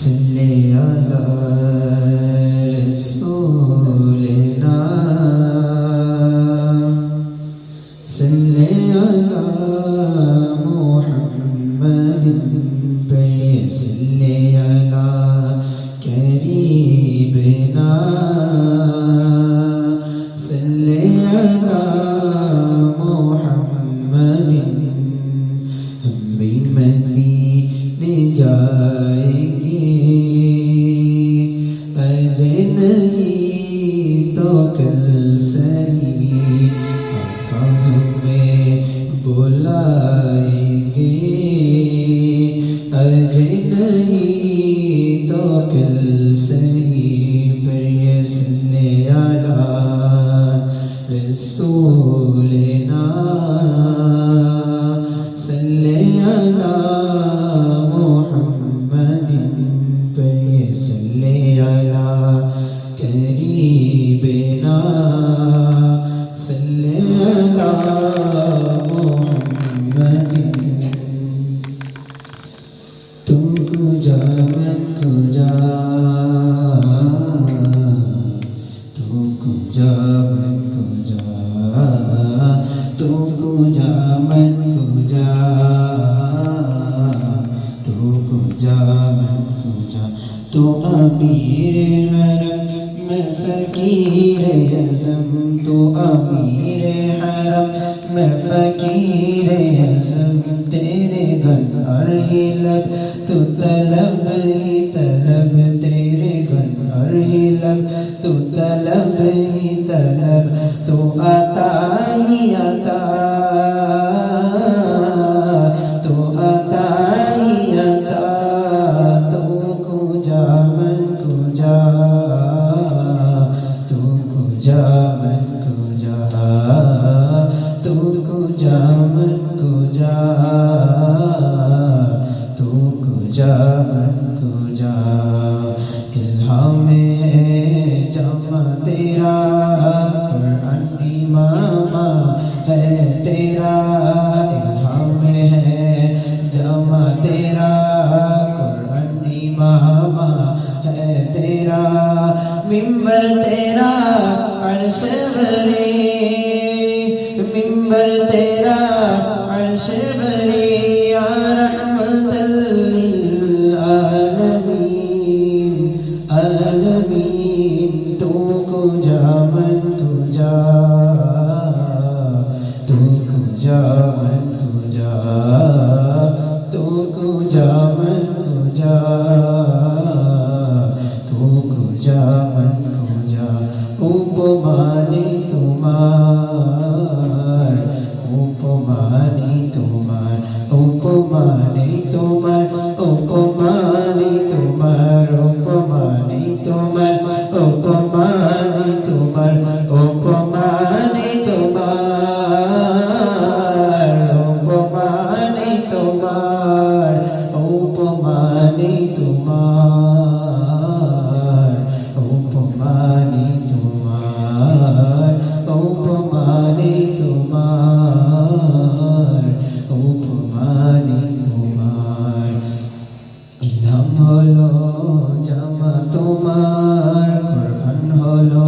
صلی علی رسولنا صلی علی محمد صلی علی قریبنا صلی علی محمد ہم بھی مدینے جائیں گے آج نہیں تو کل صحیح آقا ہمیں بلائیں گے آج نہیں تو کل صحیح پر صلی علی رسولنا صلی علی محمد پر صلی علی قریبنا صلی علی محمد تو کجا من کجا تو کجا من کجا تو کجا من کجا تو کجا من کجا تو امیر حرم میں فقیر اعظم تو امیر حرم میں فقیر اعظم تیرے گن اور ہی لب تو طلب ہی طلب تیرے گن اور ہی لب تو طلب ہی طلب تو عطا ہی عطا تو عطا ہی عطا تو کجا من کجا تو کجا من کجا تو کجا من کجا تو کجا من کجا الہام ہے جمع تیرا قرآن امام ہے تیرا الہام ہے جمع تیرا قرآن امام ہے تیرا ممبر تیرا عرش بری ممبر تیرا عرش بری یا رحمت للعالمین عالمین تو کجا من کجا تو کجا من کجا تو کجا من کجا تو کجا من کجا উপমানি তোমার উপমানি তোমার উপমানি তোমার উপমানি তোমার উপমানি তোমার উপমানি তোমার উপমানি তোমার উপমানি তোমার উপমানি তোমার উপমানি তোমার উপমানি তোমার উপমানি তোমার ইলহাম হলো জামা তোমার কোরআন হলো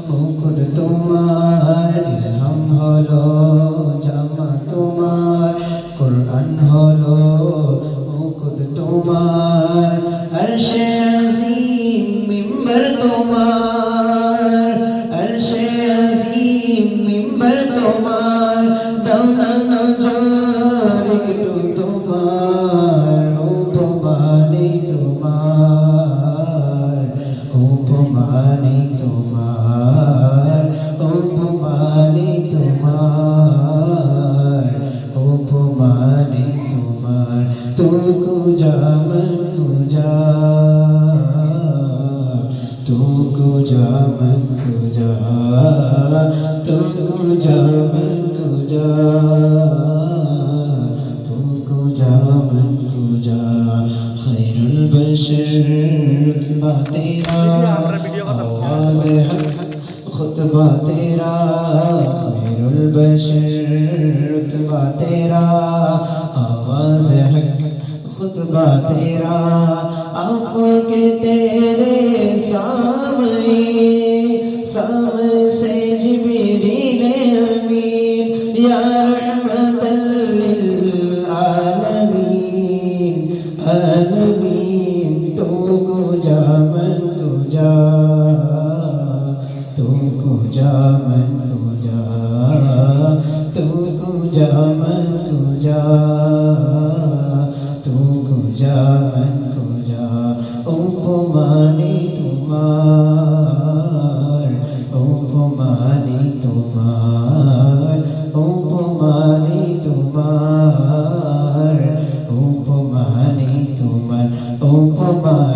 মুকুট তোমার ইলহাম হলো জামা তোমার কোরআন হলো মুকুট তোমার আরশে আজিম মিম্বর তোমার আরশে আজিম মিম্বর তোমার দাওনা নজর একটু তোমার উপমানি তোমার উপমানি তোমার উপমানি তোমার উপমানি তোমার তো কুজা মন কুজা তো কুজা মন কুজা তো কুজা মন কুজা তো কুজা মন কুজা খৈরুল বশর রুতবা তেরা আওয়াজ হক खुतबा तेरा खैरुल बशर रुतबा तेरा आवाज़ हक खुतबा तेरा हलीम तू कुजा मन कुजा तू कुजा मन कुजा तू कुजा मन कुजा तू कुजा मन कुजा उपमानी तुम्हार उपमानी तुम्हार उपमानी तुम्हार उपमानी तुम्हार उपमा